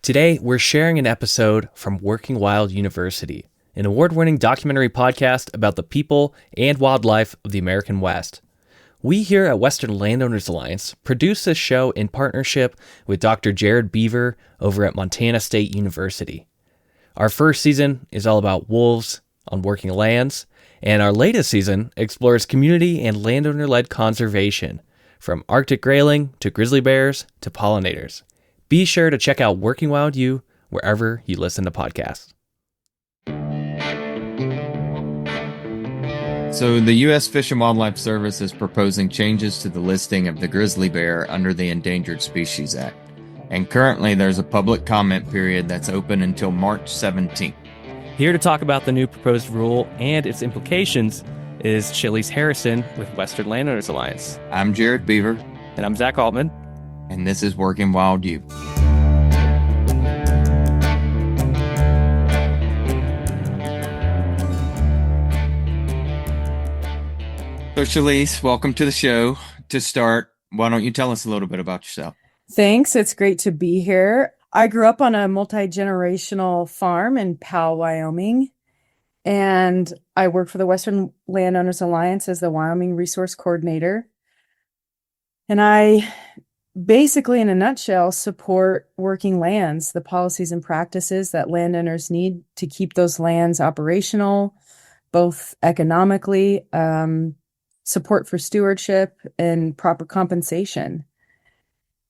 Today, we're sharing an episode from Working Wild University, an award-winning documentary podcast about the people and wildlife of the American West. We here at Western Landowners Alliance produce this show in partnership with Dr. Jared Beaver over at Montana State University. Our first season is all about wolves on working lands, and our latest season explores community and landowner-led conservation, from Arctic grayling to grizzly bears to pollinators. Be sure to check out Working Wild U wherever you listen to podcasts. So the U.S. Fish and Wildlife Service is proposing changes to the listing of the grizzly bear under the Endangered Species Act. And currently there's a public comment period that's open until March 17th. Here to talk about the new proposed rule and its implications is Shaleas Harrison with Western Landowners Alliance. I'm Jared Beaver. And I'm Zach Altman. And this is Working Wild U. So Shaleas, welcome to the show. To start, why don't you tell us a little bit about yourself? Thanks. It's great to be here. I grew up on a multi-generational farm in Powell, Wyoming, and I work for the Western Landowners Alliance as the Wyoming Resources Coordinator. And I basically, in a nutshell, support working lands, the policies and practices that landowners need to keep those lands operational, both economically, support for stewardship, and proper compensation.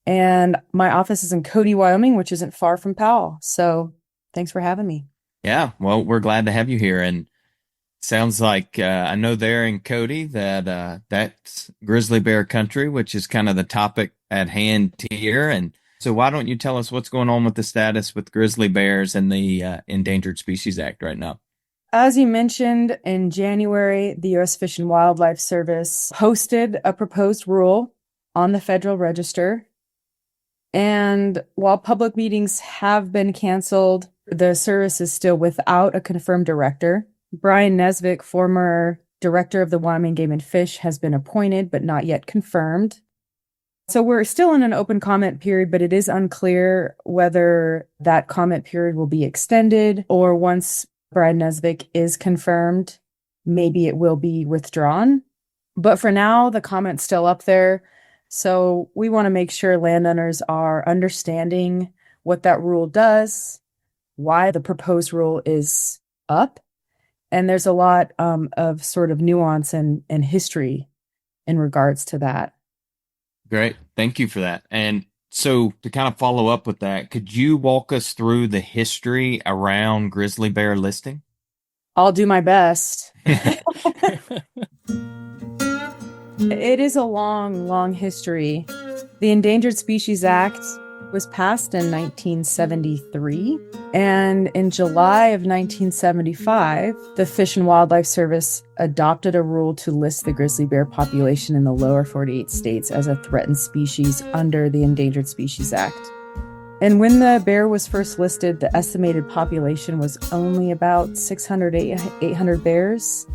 And my office is in Cody, Wyoming, which isn't far from Powell. So thanks for having me. Yeah, well, we're glad to have you here. And sounds like I know there in Cody that that's grizzly bear country, which is kind of the topic at hand here. And so why don't you tell us what's going on with the status with grizzly bears and the Endangered Species Act right now? As you mentioned, in January, the U.S. Fish and Wildlife Service posted a proposed rule on the Federal Register. And while public meetings have been canceled, the service is still without a confirmed director. Brian Nesvik, former director of the Wyoming Game and Fish, has been appointed, but not yet confirmed. So we're still in an open comment period, but it is unclear whether that comment period will be extended or once Brian Nesvik is confirmed, maybe it will be withdrawn. But for now, the comment's still up there. So we want to make sure landowners are understanding what that rule does, why the proposed rule is up. And there's a lot of sort of nuance and history in regards to that. Great. Thank you for that. And so to kind of follow up with that, could you walk us through the history around grizzly bear listing? I'll do my best. It is a long, long history. The Endangered Species Act was passed in 1973, and in July of 1975, the Fish and Wildlife Service adopted a rule to list the grizzly bear population in the lower 48 states as a threatened species under the Endangered Species Act. And when the bear was first listed, the estimated population was only about 600, 800 bears.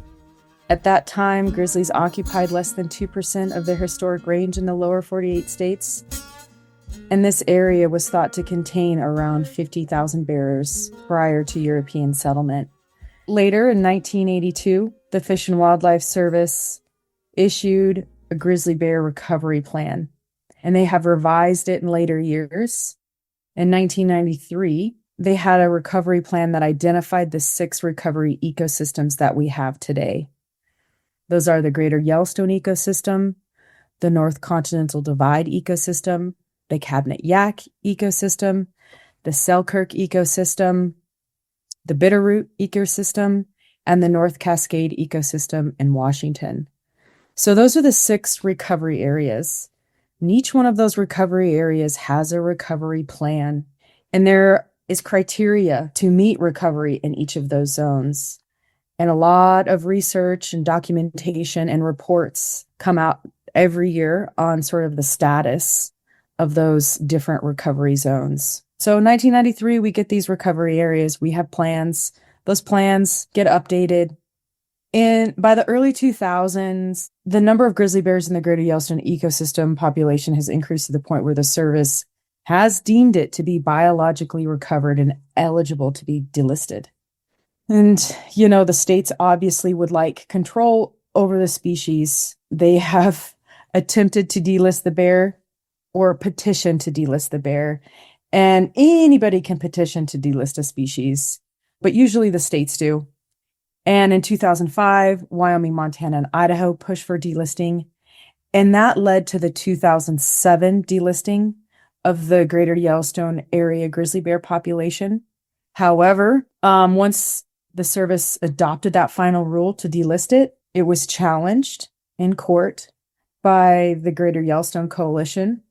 At that time, grizzlies occupied less than 2% of their historic range in the lower 48 states. And this area was thought to contain around 50,000 bears prior to European settlement. Later, in 1982, the Fish and Wildlife Service issued a grizzly bear recovery plan, and they have revised it in later years. In 1993, they had a recovery plan that identified the 6 recovery ecosystems that we have today. Those are the Greater Yellowstone ecosystem, the North Continental Divide ecosystem, the Cabinet Yaak ecosystem, the Selkirk ecosystem, the Bitterroot ecosystem, and the North Cascade ecosystem in Washington. So those are the 6 recovery areas. And each one of those recovery areas has a recovery plan, and there is criteria to meet recovery in each of those zones. And a lot of research and documentation and reports come out every year on sort of the status of those different recovery zones. So in 1993, we get these recovery areas. We have plans. Those plans get updated. And by the early 2000s, the number of grizzly bears in the Greater Yellowstone ecosystem population has increased to the point where the service has deemed it to be biologically recovered and eligible to be delisted. And, the states obviously would like control over the species. They have attempted to delist the bear or petition to delist the bear. And anybody can petition to delist a species, but usually the states do. And in 2005, Wyoming, Montana, and Idaho pushed for delisting. And that led to the 2007 delisting of the greater Yellowstone area grizzly bear population. However, once the service adopted that final rule to delist it, it was challenged in court by the Greater Yellowstone Coalition.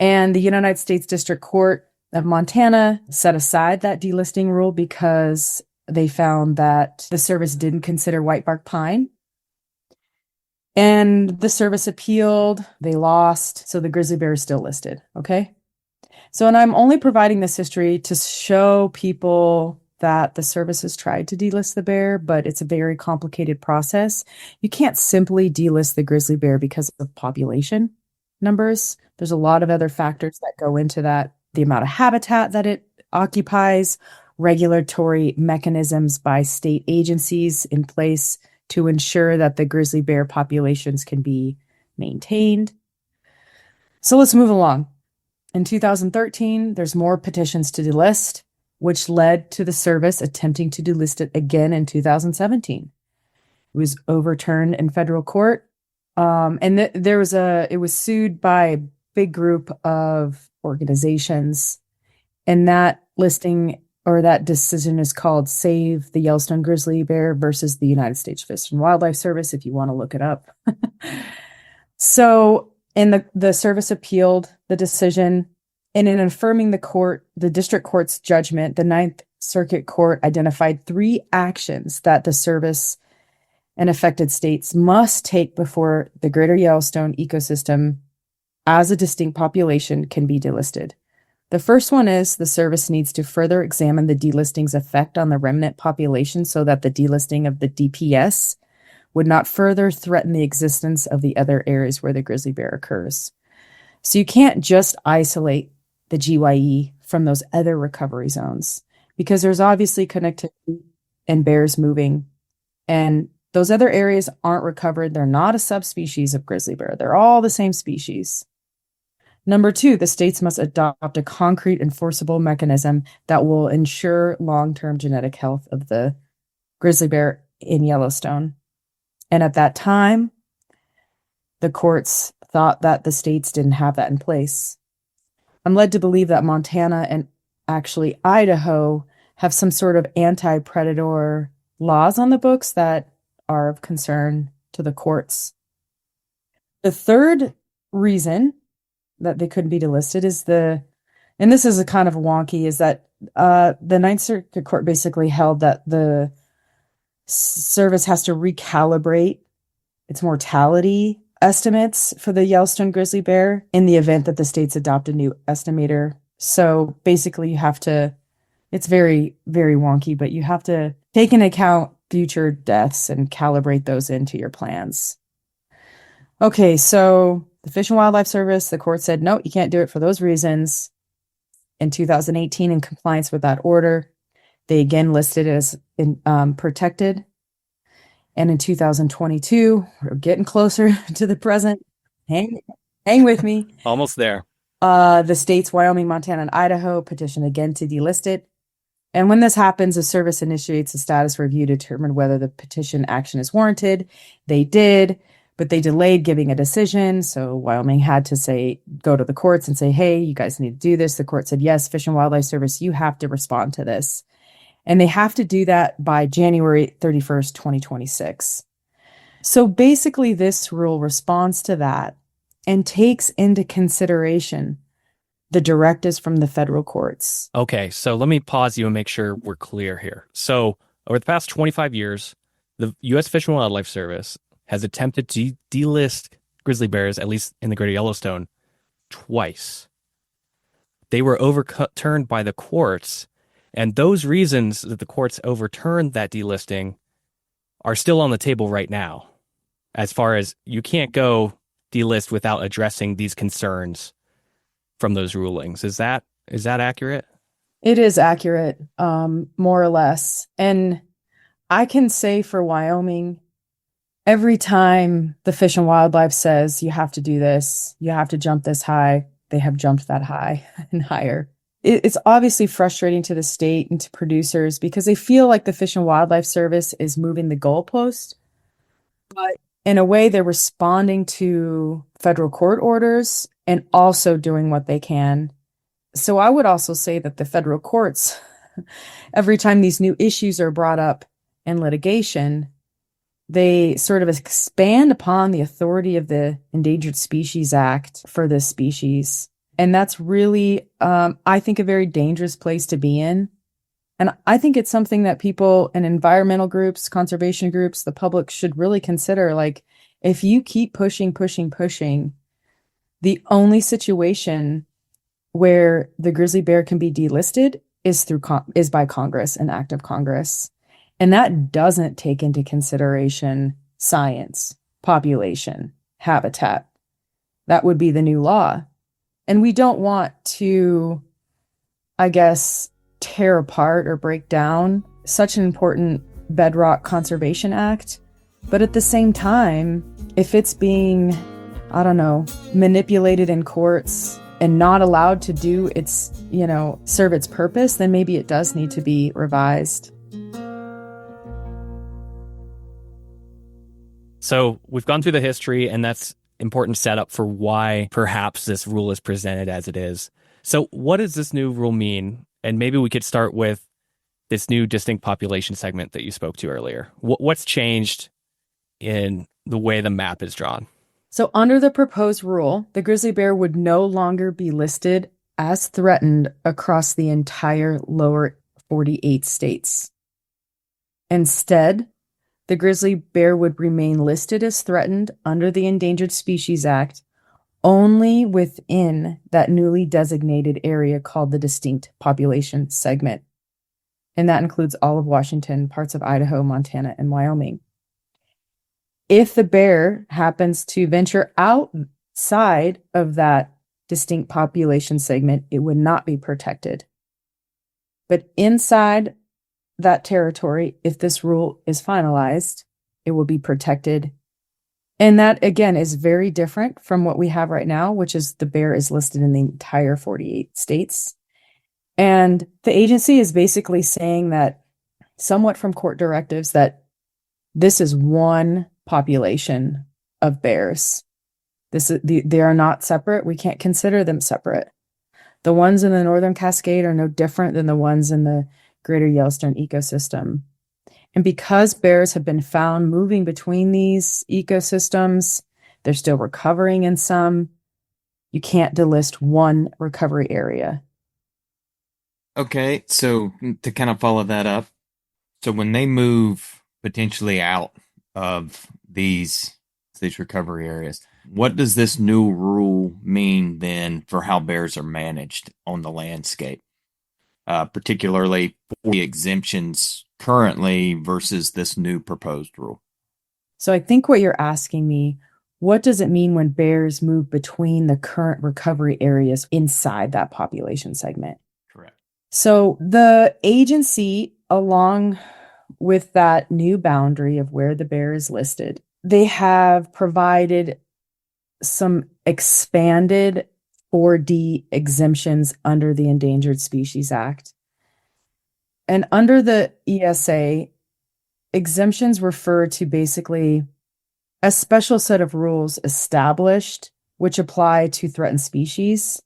And the United States District Court of Montana set aside that delisting rule because they found that the service didn't consider whitebark pine. And the service appealed, they lost, so the grizzly bear is still listed, okay? So, and I'm only providing this history to show people that the service has tried to delist the bear, but it's a very complicated process. You can't simply delist the grizzly bear because of population numbers. There's a lot of other factors that go into that. The amount of habitat that it occupies, regulatory mechanisms by state agencies in place to ensure that the grizzly bear populations can be maintained. So let's move along. In 2013, there's more petitions to delist, which led to the service attempting to delist it again in 2017. It was overturned in federal court. It was sued by a big group of organizations, and that listing or that decision is called Save the Yellowstone Grizzly Bear versus the United States Fish and Wildlife Service, if you want to look it up. So, and the service appealed the decision, and in affirming the district court's judgment, the Ninth Circuit Court identified 3 actions that the service and affected states must take before the greater Yellowstone ecosystem as a distinct population can be delisted. The first one is the service needs to further examine the delisting's effect on the remnant population so that the delisting of the DPS would not further threaten the existence of the other areas where the grizzly bear occurs. So you can't just isolate the GYE from those other recovery zones because there's obviously connectivity and bears moving, and those other areas aren't recovered. They're not a subspecies of grizzly bear. They're all the same species. Number 2, the states must adopt a concrete enforceable mechanism that will ensure long-term genetic health of the grizzly bear in Yellowstone. And at that time, the courts thought that the states didn't have that in place. I'm led to believe that Montana and actually Idaho have some sort of anti-predator laws on the books that are of concern to the courts. The third reason that they couldn't be delisted is and this is a kind of wonky, is that the Ninth Circuit Court basically held that the service has to recalibrate its mortality estimates for the Yellowstone grizzly bear in the event that the states adopt a new estimator. So basically you have to, it's very, very wonky, but you have to take into account future deaths and calibrate those into your plans. Okay, so the Fish and Wildlife Service, the court said, no, you can't do it for those reasons. In 2018, in compliance with that order, they again listed it as protected. And in 2022, we're getting closer to the present. Hang with me. Almost there. The states, Wyoming, Montana, and Idaho petitioned again to delist it. And when this happens, the service initiates a status review to determine whether the petition action is warranted. They did, but they delayed giving a decision. So Wyoming had to go to the courts and say, hey, you guys need to do this. The court said, yes, Fish and Wildlife Service, you have to respond to this. And they have to do that by January 31st, 2026. So basically this rule responds to that and takes into consideration the directives from the federal courts. Okay, so let me pause you and make sure we're clear here. So over the past 25 years, the U.S. Fish and Wildlife Service has attempted to delist grizzly bears, at least in the Greater Yellowstone, twice. They were overturned by the courts, and those reasons that the courts overturned that delisting are still on the table right now. As far as you can't go delist without addressing these concerns from those rulings. Is that accurate? It is accurate, more or less. And I can say for Wyoming, every time the Fish and Wildlife says you have to do this, you have to jump this high, they have jumped that high and higher. It's obviously frustrating to the state and to producers because they feel like the Fish and Wildlife Service is moving the goalpost. But in a way, they're responding to federal court orders and also doing what they can. So I would also say that the federal courts, every time these new issues are brought up in litigation, they sort of expand upon the authority of the Endangered Species Act for this species. And that's really, I think, a very dangerous place to be in. And I think it's something that people and environmental groups, conservation groups, the public should really consider. Like, if you keep pushing, the only situation where the grizzly bear can be delisted is by Congress, an act of Congress. And that doesn't take into consideration science, population, habitat. That would be the new law. And we don't want to, I guess, tear apart or break down such an important bedrock conservation act. But at the same time, if it's being, I don't know, manipulated in courts and not allowed to do its, serve its purpose, then maybe it does need to be revised. So we've gone through the history, and that's important setup for why perhaps this rule is presented as it is. So what does this new rule mean? And maybe we could start with this new distinct population segment that you spoke to earlier. What's changed in the way the map is drawn? So under the proposed rule, the grizzly bear would no longer be listed as threatened across the entire lower 48 states. Instead, the grizzly bear would remain listed as threatened under the Endangered Species Act only within that newly designated area called the distinct population segment. And that includes all of Washington, parts of Idaho, Montana, and Wyoming. If the bear happens to venture outside of that distinct population segment, it would not be protected. But inside that territory, if this rule is finalized, it will be protected. And that, again, is very different from what we have right now, which is the bear is listed in the entire 48 states. And the agency is basically saying that, somewhat from court directives, that this is one population of bears. They are not separate. We can't consider them separate. The ones in the Northern Cascade are no different than the ones in the Greater Yellowstone ecosystem. And because bears have been found moving between these ecosystems, they're still recovering in some. You can't delist one recovery area. Okay, so to kind of follow that up, so when they move potentially out of these recovery areas, what does this new rule mean then for how bears are managed on the landscape, particularly for the exemptions currently versus this new proposed rule? So I think what you're asking me, what does it mean when bears move between the current recovery areas inside that population segment? Correct. So the agency, along with that new boundary of where the bear is listed, they have provided some expanded 4D exemptions under the Endangered Species Act. And under the ESA, exemptions refer to basically a special set of rules established which apply to threatened species.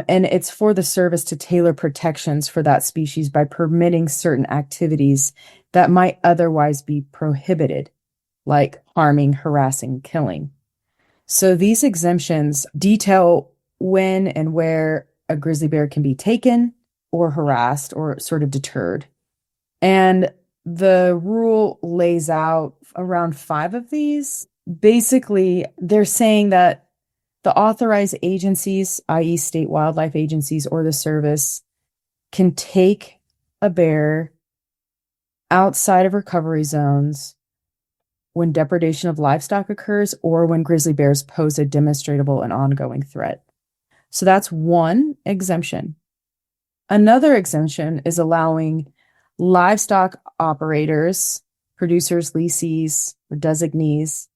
And it's for the service to tailor protections for that species by permitting certain activities that might otherwise be prohibited, like harming, harassing, killing. So these exemptions detail when and where a grizzly bear can be taken or harassed or sort of deterred. And the rule lays out around 5 of these. Basically, they're saying that the authorized agencies, i.e. state wildlife agencies or the service, can take a bear outside of recovery zones when depredation of livestock occurs or when grizzly bears pose a demonstrable and ongoing threat. So that's one exemption. Another exemption is allowing livestock operators, producers, lessees, or designees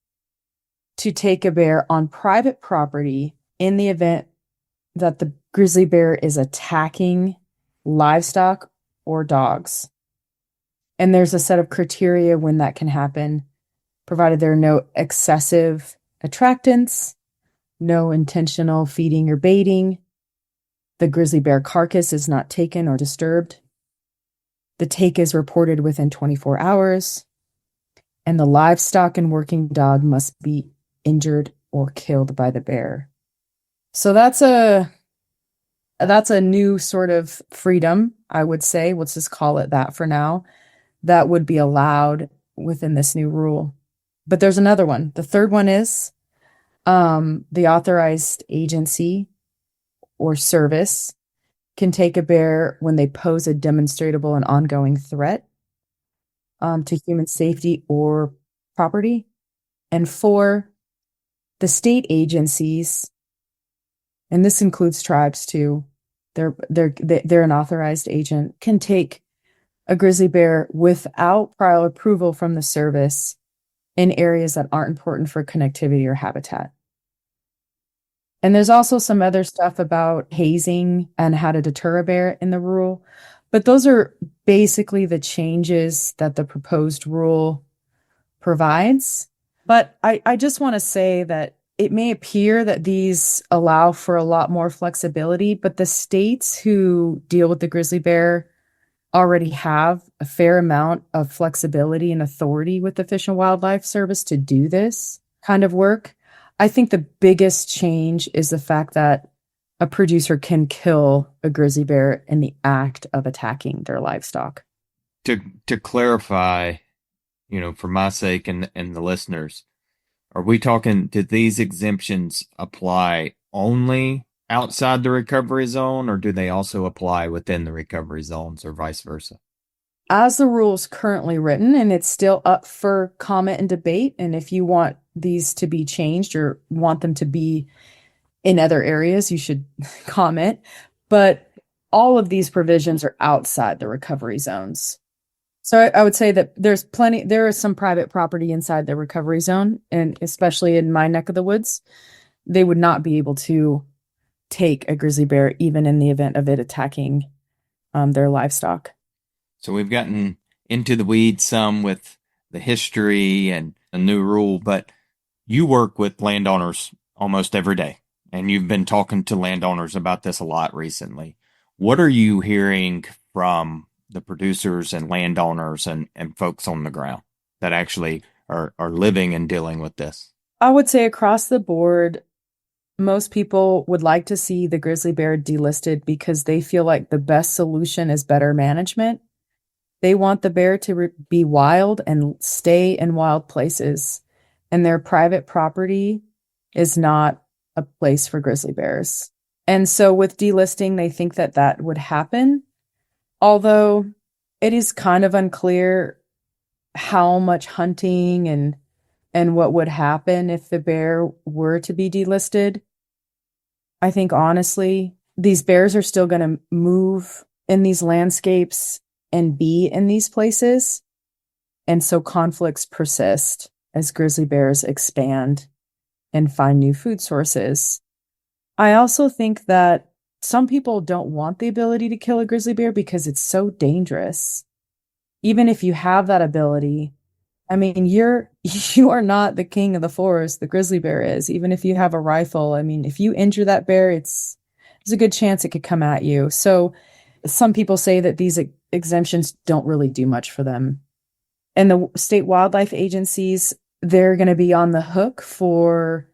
to take a bear on private property in the event that the grizzly bear is attacking livestock or dogs. And there's a set of criteria when that can happen, provided there are no excessive attractants, no intentional feeding or baiting, the grizzly bear carcass is not taken or disturbed, the take is reported within 24 hours, and the livestock and working dog must be injured or killed by the bear. So that's a new sort of freedom, I would say. Let's just call it that for now. That would be allowed within this new rule. But there's another one. The third one is the authorized agency or service can take a bear when they pose a demonstrable and ongoing threat to human safety or property. And 4, the state agencies, and this includes tribes too, they're an authorized agent, can take a grizzly bear without prior approval from the service in areas that aren't important for connectivity or habitat. And there's also some other stuff about hazing and how to deter a bear in the rule. But those are basically the changes that the proposed rule provides. But I just want to say that it may appear that these allow for a lot more flexibility, but the states who deal with the grizzly bear already have a fair amount of flexibility and authority with the Fish and Wildlife Service to do this kind of work. I think the biggest change is the fact that a producer can kill a grizzly bear in the act of attacking their livestock. To clarify, for my sake and the listeners, are we talking, did these exemptions apply only outside the recovery zone, or do they also apply within the recovery zones, or vice versa? As the rule is currently written, and it's still up for comment and debate, and if you want these to be changed or want them to be in other areas, you should comment. But all of these provisions are outside the recovery zones. So I would say that there is some private property inside the recovery zone, and especially in my neck of the woods, they would not be able to take a grizzly bear even in the event of it attacking their livestock. So we've gotten into the weeds some with the history and the new rule, but you work with landowners almost every day, and you've been talking to landowners about this a lot recently. What are you hearing from the producers and landowners and folks on the ground that actually are living and dealing with this? I would say across the board, most people would like to see the grizzly bear delisted because they feel like the best solution is better management. They want the bear to be wild and stay in wild places, and their private property is not a place for grizzly bears. And so with delisting, they think that that would happen, although it is kind of unclear how much hunting and what would happen if the bear were to be delisted. I think honestly, these bears are still going to move in these landscapes and be in these places. And so conflicts persist as grizzly bears expand and find new food sources. I also think that some people don't want the ability to kill a grizzly bear because it's so dangerous. Even if you have that ability, I mean, you are not the king of the forest, the grizzly bear is. Even if you have a rifle, I mean, if you injure that bear, there's a good chance it could come at you. So some people say that these exemptions don't really do much for them. And the state wildlife agencies, they're going to be on the hook for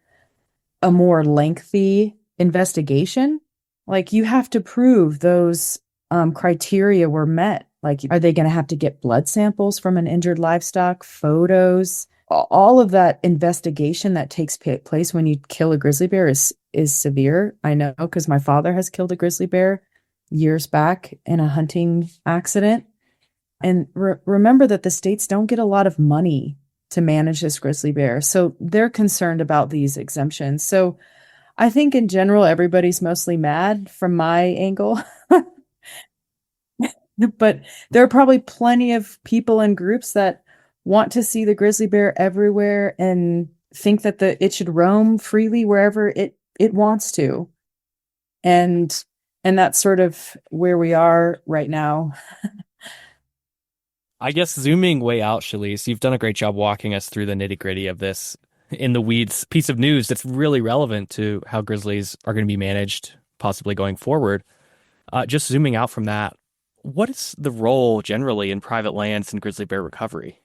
a more lengthy investigation. Like, you have to prove those criteria were met. Like, are they going to have to get blood samples from an injured livestock, photos? All of that investigation that takes place when you kill a grizzly bear is severe. I know, because my father has killed a grizzly bear years back in a hunting accident. And remember that the states don't get a lot of money to manage this grizzly bear. So they're concerned about these exemptions. So I think in general, everybody's mostly mad from my angle. But there are probably plenty of people and groups that want to see the grizzly bear everywhere and think that it should roam freely wherever it wants to. And that's sort of where we are right now. I guess zooming way out, Shaleas, you've done a great job walking us through the nitty-gritty of this in the weeds piece of news that's really relevant to how grizzlies are going to be managed, possibly going forward. Just zooming out from that, what is the role generally in private lands and grizzly bear recovery?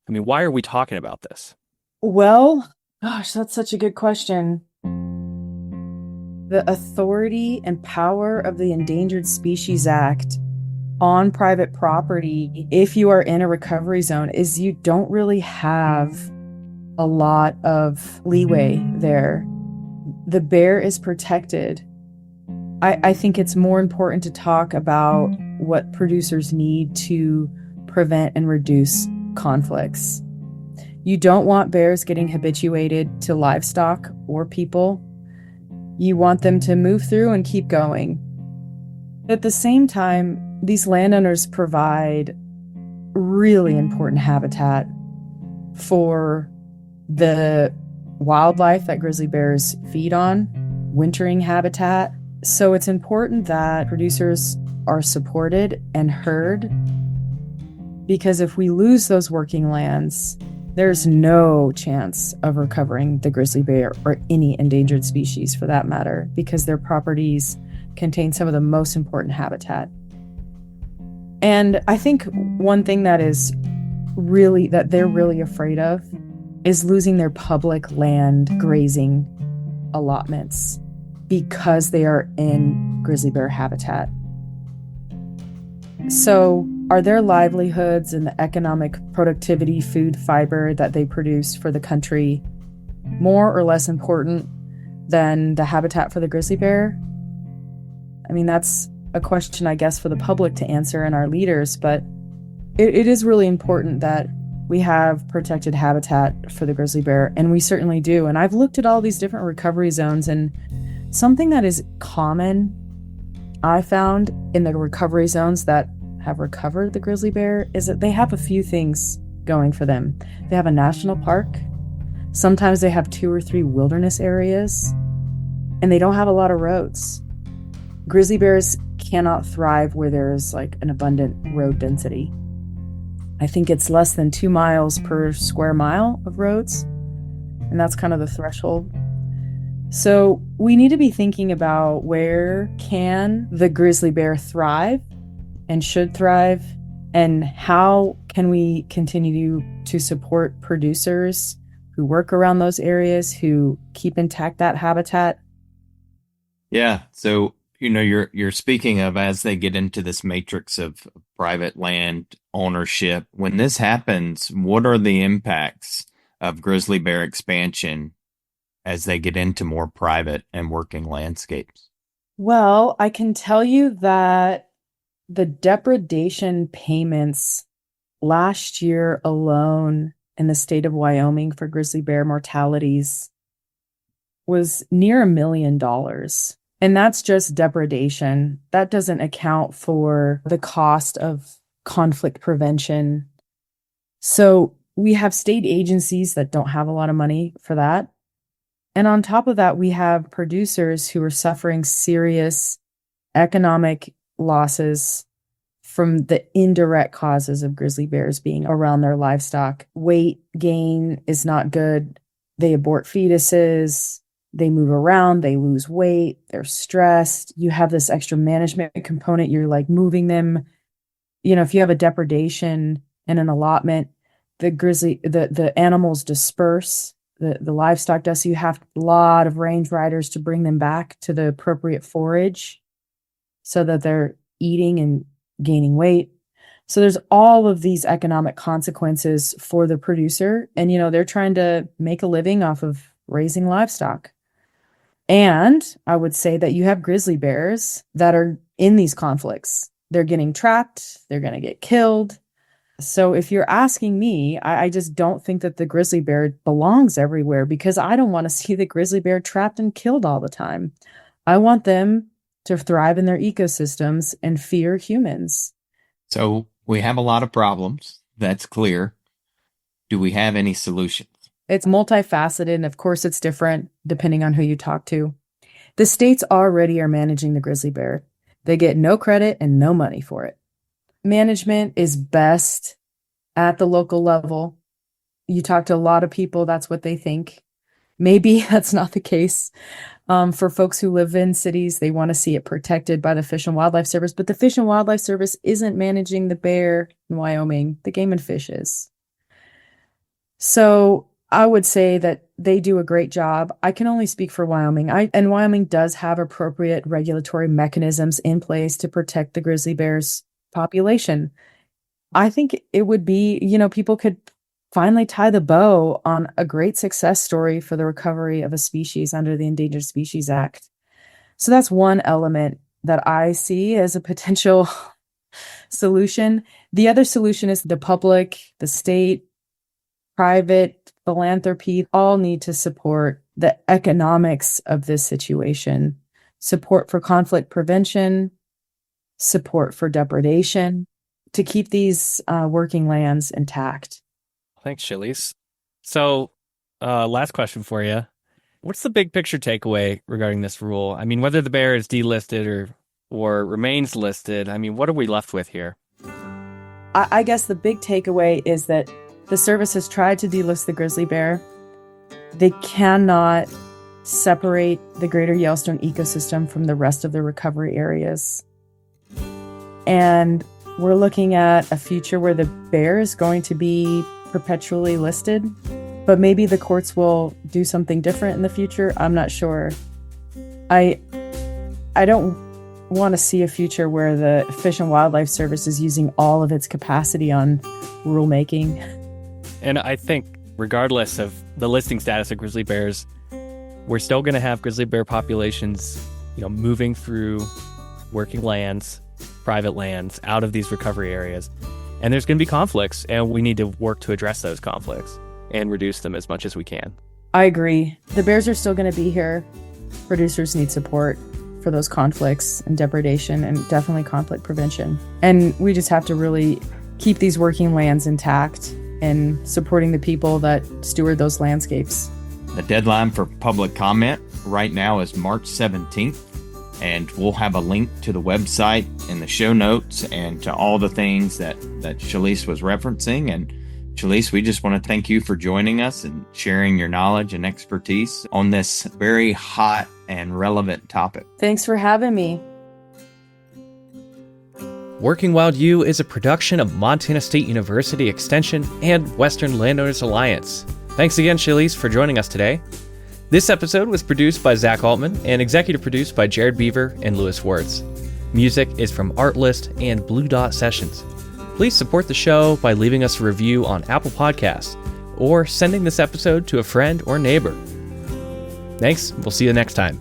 I mean, why are we talking about this? Well, gosh, that's such a good question. The authority and power of the Endangered Species Act on private property, if you are in a recovery zone, is you don't really have a lot of leeway there. The bear is protected. I think it's more important to talk about what producers need to prevent and reduce conflicts. You don't want bears getting habituated to livestock or people. You want them to move through and keep going. At the same time, these landowners provide really important habitat for the wildlife that grizzly bears feed on, wintering habitat. So it's important that producers are supported and heard, because if we lose those working lands, there's no chance of recovering the grizzly bear or any endangered species for that matter, because their properties contain some of the most important habitat. And I think one thing that they're really afraid of is losing their public land grazing allotments because they are in grizzly bear habitat. So are their livelihoods and the economic productivity, food, fiber that they produce for the country more or less important than the habitat for the grizzly bear? I mean, that's a question, I guess, for the public to answer and our leaders, but it is really important that we have protected habitat for the grizzly bear, and we certainly do. And I've looked at all these different recovery zones, and something that is common I found in the recovery zones that have recovered the grizzly bear is that they have a few things going for them. They have a national park. Sometimes they have 2 or 3 wilderness areas, and they don't have a lot of roads. Grizzly bears cannot thrive where there's like an abundant road density. I think it's less than 2 miles per square mile of roads, and that's kind of the threshold. So we need to be thinking about where can the grizzly bear thrive and should thrive, and how can we continue to support producers who work around those areas, who keep intact that habitat. Yeah. So, you're speaking of as they get into this matrix of private land ownership. When this happens, what are the impacts of grizzly bear expansion as they get into more private and working landscapes? Well, I can tell you that the depredation payments last year alone in the state of Wyoming for grizzly bear mortalities was near $1 million. And that's just depredation. That doesn't account for the cost of conflict prevention. So we have state agencies that don't have a lot of money for that. And on top of that, we have producers who are suffering serious economic losses from the indirect causes of grizzly bears being around their livestock. Weight gain is not good. They abort fetuses. They move around, they lose weight, they're stressed. You have this extra management component. You're like moving them. If you have a depredation and an allotment, the animals disperse, the livestock does. So you have a lot of range riders to bring them back to the appropriate forage so that they're eating and gaining weight. So there's all of these economic consequences for the producer. And, they're trying to make a living off of raising livestock. And I would say that you have grizzly bears that are in these conflicts. They're getting trapped. They're going to get killed. So if you're asking me, I just don't think that the grizzly bear belongs everywhere, because I don't want to see the grizzly bear trapped and killed all the time. I want them to thrive in their ecosystems and fear humans. So we have a lot of problems. That's clear. Do we have any solutions? It's multifaceted, and of course it's different depending on who you talk to. The states already are managing the grizzly bear. They get no credit and no money for it. Management is best at the local level. You talk to a lot of people, that's what they think. Maybe that's not the case. For folks who live in cities, they want to see it protected by the Fish and Wildlife Service, but the Fish and Wildlife Service isn't managing the bear in Wyoming. The Game and Fish is. So I would say that they do a great job. I can only speak for Wyoming. And Wyoming does have appropriate regulatory mechanisms in place to protect the grizzly bear's population. I think it would be, people could finally tie the bow on a great success story for the recovery of a species under the Endangered Species Act. So that's one element that I see as a potential solution. The other solution is the public, the state, private philanthropy all need to support the economics of this situation. Support for conflict prevention, support for depredation, to keep these working lands intact. Thanks, Shaleas. So, last question for you. What's the big picture takeaway regarding this rule? I mean, whether the bear is delisted or remains listed, I mean, what are we left with here? I guess the big takeaway is that the service has tried to delist the grizzly bear. They cannot separate the greater Yellowstone ecosystem from the rest of the recovery areas. And we're looking at a future where the bear is going to be perpetually listed, but maybe the courts will do something different in the future. I'm not sure. I don't want to see a future where the Fish and Wildlife Service is using all of its capacity on rulemaking. And I think regardless of the listing status of grizzly bears, we're still going to have grizzly bear populations, moving through working lands, private lands, out of these recovery areas. And there's going to be conflicts, and we need to work to address those conflicts and reduce them as much as we can. I agree. The bears are still going to be here. Producers need support for those conflicts and depredation, and definitely conflict prevention. And we just have to really keep these working lands intact and supporting the people that steward those landscapes. The deadline for public comment right now is March 17th, and we'll have a link to the website in the show notes and to all the things that Shaleas was referencing. And Shaleas, we just want to thank you for joining us and sharing your knowledge and expertise on this very hot and relevant topic. Thanks for having me. Working Wild U is a production of Montana State University Extension and Western Landowners Alliance. Thanks again, Shaleas, for joining us today. This episode was produced by Zach Altman and executive produced by Jared Beaver and Lewis Wertz. Music is from Artlist and Blue Dot Sessions. Please support the show by leaving us a review on Apple Podcasts or sending this episode to a friend or neighbor. Thanks. We'll see you next time.